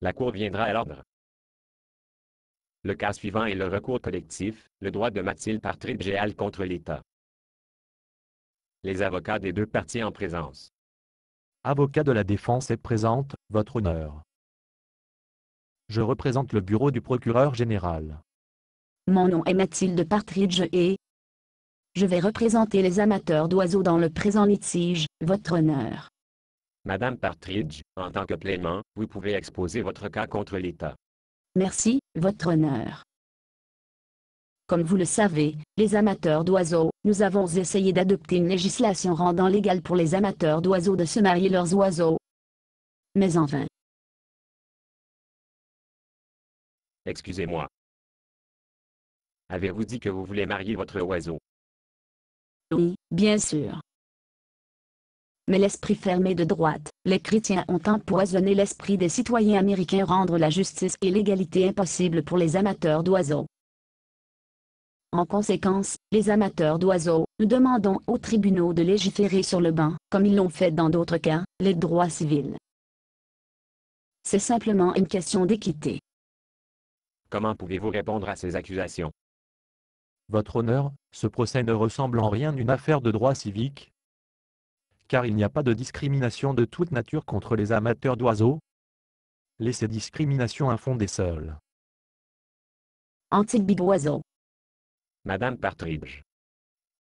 La Cour viendra à l'ordre. Le cas suivant est le recours collectif, le droit de Mathilde Partridge et al. Contre l'État. Les avocats des deux parties en présence. Avocat de la défense est présente, votre honneur. Je représente le bureau du procureur général. Mon nom est Mathilde Partridge et je vais représenter les amateurs d'oiseaux dans le présent litige, votre honneur. Madame Partridge, en tant que plaignant, vous pouvez exposer votre cas contre l'État. Merci, votre honneur. Comme vous le savez, les amateurs d'oiseaux, nous avons essayé d'adopter une législation rendant légal pour les amateurs d'oiseaux de se marier leurs oiseaux. Mais en vain. Excusez-moi. Avez-vous dit que vous voulez marier votre oiseau? Oui, bien sûr. Mais l'esprit fermé de droite, les chrétiens ont empoisonné l'esprit des citoyens américains, rendre la justice et l'égalité impossible pour les amateurs d'oiseaux. En conséquence, les amateurs d'oiseaux, nous demandons aux tribunaux de légiférer sur le banc, comme ils l'ont fait dans d'autres cas, les droits civils. C'est simplement une question d'équité. Comment pouvez-vous répondre à ces accusations? Votre honneur, ce procès ne ressemble en rien à une affaire de droit civique, car il n'y a pas de discrimination de toute nature contre les amateurs d'oiseaux. Laissez discrimination infondée seule. Anti-Biboiseau. Madame Partridge.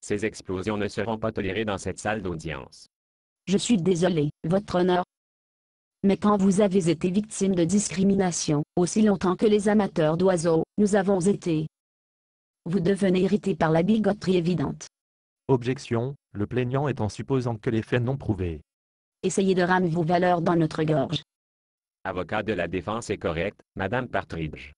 Ces explosions ne seront pas tolérées dans cette salle d'audience. Je suis désolé, votre honneur. Mais quand vous avez été victime de discrimination, aussi longtemps que les amateurs d'oiseaux, nous avons été, vous devenez irrité par la bigoterie évidente. Objection, le plaignant est en supposant que les faits non prouvés. Essayez de ramer vos valeurs dans notre gorge. Avocat de la défense est correct, Madame Partridge.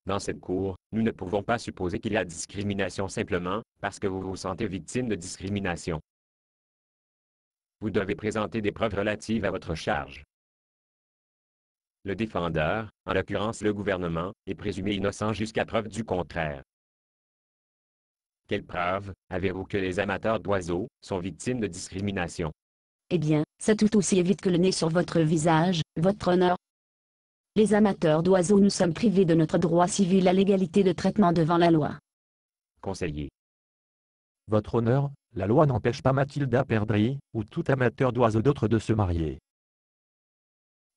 Dans cette cour, nous ne pouvons pas supposer qu'il y a discrimination simplement parce que vous vous sentez victime de discrimination. Vous devez présenter des preuves relatives à votre charge. Le défendeur, en l'occurrence le gouvernement, est présumé innocent jusqu'à preuve du contraire. Quelle preuve avez-vous que les amateurs d'oiseaux sont victimes de discrimination? Eh bien, c'est tout aussi évident que le nez sur votre visage, votre honneur. Les amateurs d'oiseaux, nous sommes privés de notre droit civil à l'égalité de traitement devant la loi. Conseiller. Votre honneur, la loi n'empêche pas Mathilda Perdry, ou tout amateur d'oiseaux d'autres de se marier.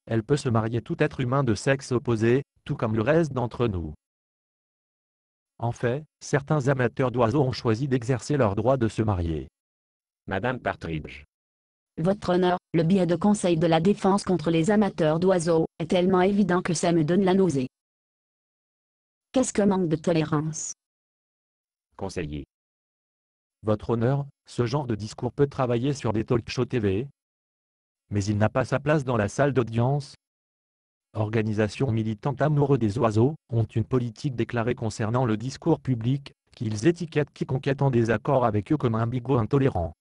Elle peut se marier tout être humain de sexe opposé, tout comme le reste d'entre nous. En fait, certains amateurs d'oiseaux ont choisi d'exercer leur droit de se marier. Madame Partridge. Votre honneur, le biais de conseil de la défense contre les amateurs d'oiseaux est tellement évident que ça me donne la nausée. Qu'est-ce que manque de tolérance? Conseiller. Votre honneur, ce genre de discours peut travailler sur des talk-shows TV, mais il n'a pas sa place dans la salle d'audience. Organisations militantes amoureux des oiseaux ont une politique déclarée concernant le discours public, qu'ils étiquettent quiconque est en désaccord avec eux comme un bigot intolérant.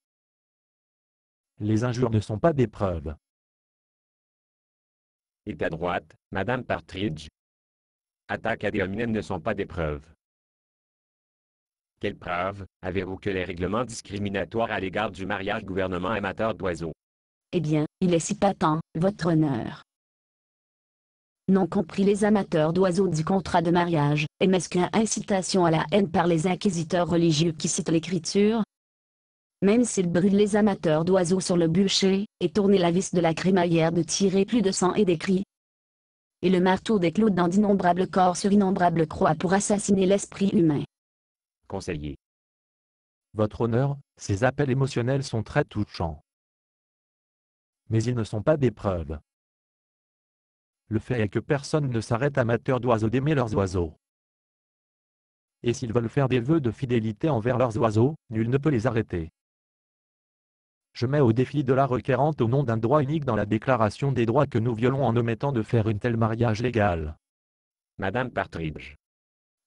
Les injures ne sont pas des preuves. Et à droite, Madame Partridge. Attaques ad hominem ne sont pas des preuves. Quelle preuve avez-vous que les règlements discriminatoires à l'égard du mariage gouvernement amateur d'oiseaux? Eh bien, il est si patent, votre honneur. Non compris les amateurs d'oiseaux du contrat de mariage, et mesquin incitation à la haine par les inquisiteurs religieux qui citent l'Écriture. Même s'ils brûlent les amateurs d'oiseaux sur le bûcher, et tournent la vis de la crémaillère de tirer plus de sang et des cris, et le marteau d'éclode dans d'innombrables corps sur innombrables croix pour assassiner l'esprit humain. Conseiller. Votre honneur, ces appels émotionnels sont très touchants. Mais ils ne sont pas des preuves. Le fait est que personne ne s'arrête amateur d'oiseaux d'aimer leurs oiseaux. Et s'ils veulent faire des vœux de fidélité envers leurs oiseaux, nul ne peut les arrêter. Je mets au défi de la requérante au nom d'un droit unique dans la déclaration des droits que nous violons en omettant de faire une telle mariage légal. Madame Partridge.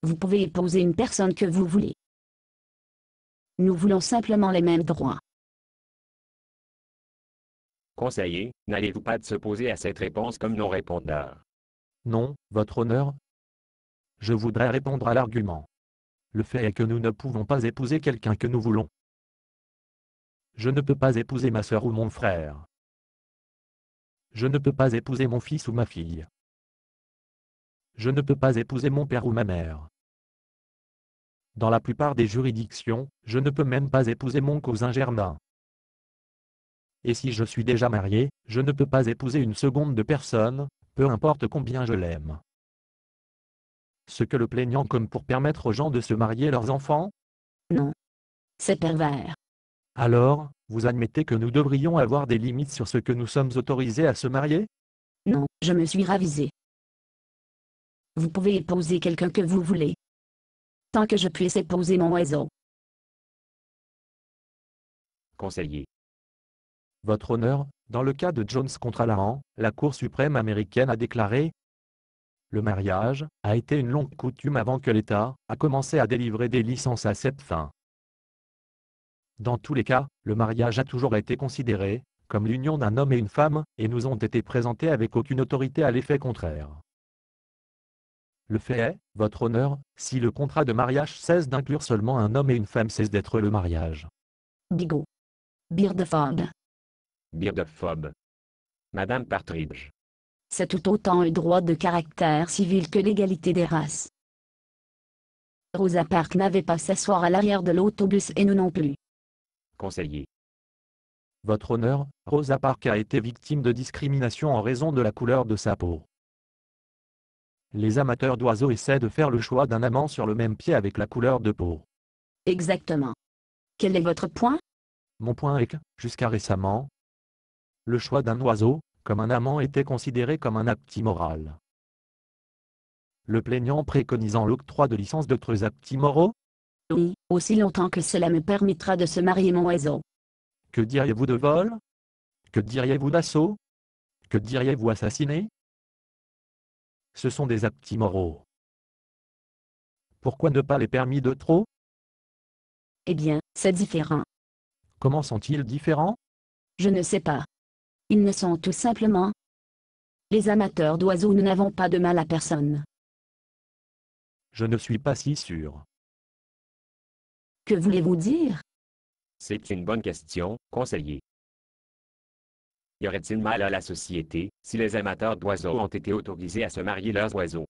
Vous pouvez épouser une personne que vous voulez. Nous voulons simplement les mêmes droits. Conseiller, n'allez-vous pas s'opposer à cette réponse comme non-répondeur? Non, votre honneur. Je voudrais répondre à l'argument. Le fait est que nous ne pouvons pas épouser quelqu'un que nous voulons. Je ne peux pas épouser ma sœur ou mon frère. Je ne peux pas épouser mon fils ou ma fille. Je ne peux pas épouser mon père ou ma mère. Dans la plupart des juridictions, je ne peux même pas épouser mon cousin germain. Et si je suis déjà marié, je ne peux pas épouser une seconde de personne, peu importe combien je l'aime. Ce que le plaignant comme pour permettre aux gens de se marier leurs enfants? Non. C'est pervers. Alors, vous admettez que nous devrions avoir des limites sur ce que nous sommes autorisés à se marier? Non, je me suis ravisé. Vous pouvez épouser quelqu'un que vous voulez. Tant que je puisse épouser mon oiseau. Conseiller. Votre honneur, dans le cas de Jones contre Alain, la Cour suprême américaine a déclaré: le mariage a été une longue coutume avant que l'État a commencé à délivrer des licences à cette fin. Dans tous les cas, le mariage a toujours été considéré comme l'union d'un homme et une femme, et nous ont été présentés avec aucune autorité à l'effet contraire. Le fait est, votre honneur, si le contrat de mariage cesse d'inclure seulement un homme et une femme, cesse d'être le mariage. Bigot. Beardeford. Beardephobe. Madame Partridge. C'est tout autant un droit de caractère civil que l'égalité des races. Rosa Parks n'avait pas s'asseoir à l'arrière de l'autobus et nous non plus. Conseiller. Votre honneur, Rosa Parks a été victime de discrimination en raison de la couleur de sa peau. Les amateurs d'oiseaux essaient de faire le choix d'un amant sur le même pied avec la couleur de peau. Exactement. Quel est votre point? Mon point est que, jusqu'à récemment, le choix d'un oiseau, comme un amant, était considéré comme un acte immoral. Le plaignant préconisant l'octroi de licences d'autres actes immoraux? Oui, aussi longtemps que cela me permettra de se marier mon oiseau. Que diriez-vous de vol? Que diriez-vous d'assaut? Que diriez-vous assassiné? Ce sont des actes immoraux. Pourquoi ne pas les permis de trop? Eh bien, c'est différent. Comment sont-ils différents? Je ne sais pas. Ils ne sont tout simplement. Les amateurs d'oiseaux, nous n'avons pas de mal à personne. Je ne suis pas si sûr. Que voulez-vous dire? C'est une bonne question, conseiller. Y aurait-il mal à la société si les amateurs d'oiseaux ont été autorisés à se marier leurs oiseaux?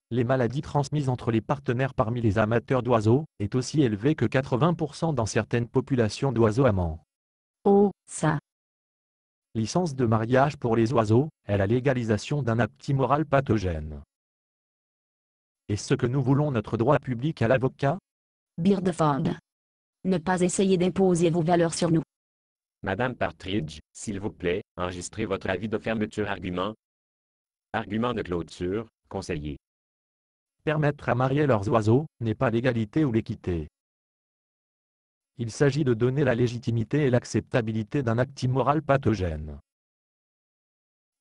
Les maladies transmises entre les partenaires parmi les amateurs d'oiseaux est aussi élevée que 80% dans certaines populations d'oiseaux amants. Oh, ça. Licence de mariage pour les oiseaux est la légalisation d'un acte immoral pathogène. Est-ce ce que nous voulons notre droit public à l'avocat? Beardeford. Ne pas essayer d'imposer vos valeurs sur nous. Madame Partridge, s'il vous plaît, enregistrez votre avis de fermeture argument. Argument de clôture, conseiller. Permettre à marier leurs oiseaux n'est pas l'égalité ou l'équité. Il s'agit de donner la légitimité et l'acceptabilité d'un acte immoral pathogène.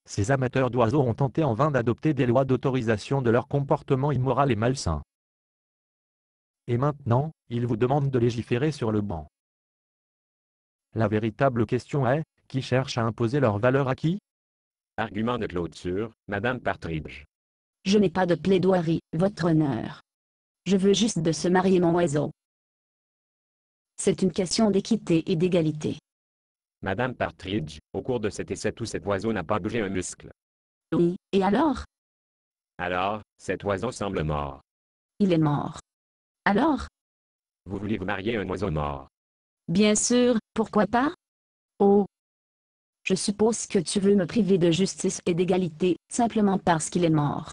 Ces amateurs d'oiseaux ont tenté en vain d'adopter des lois d'autorisation de leur comportement immoral et malsain. Et maintenant, ils vous demandent de légiférer sur le banc. La véritable question est, qui cherche à imposer leurs valeurs à qui? Argument de clôture, Madame Partridge. Je n'ai pas de plaidoirie, votre honneur. Je veux juste de se marier mon oiseau. C'est une question d'équité et d'égalité. Madame Partridge, au cours de cet essai, tout cet oiseau n'a pas bougé un muscle. Oui, et alors? Alors, cet oiseau semble mort. Il est mort. Alors? Vous voulez vous marier à un oiseau mort? Bien sûr, pourquoi pas? Oh. Je suppose que tu veux me priver de justice et d'égalité, simplement parce qu'il est mort.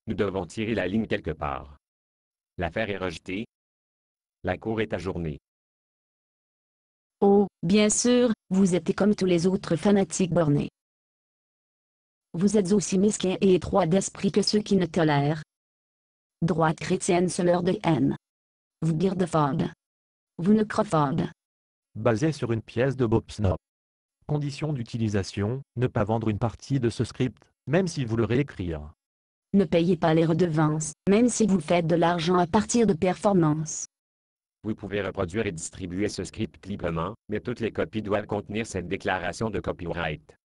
Nous devons tirer la ligne quelque part. L'affaire est rejetée. La cour est ajournée. Oh, bien sûr, vous êtes comme tous les autres fanatiques bornés. Vous êtes aussi mesquins et étroits d'esprit que ceux qui ne tolèrent. Droite chrétienne se meurt de haine. Vous Beardeford. Vous necrophobe. Basé sur une pièce de Bob Snow. Condition d'utilisation, ne pas vendre une partie de ce script, même si vous le réécrire. Ne payez pas les redevances, même si vous faites de l'argent à partir de performances. Vous pouvez reproduire et distribuer ce script librement, mais toutes les copies doivent contenir cette déclaration de copyright.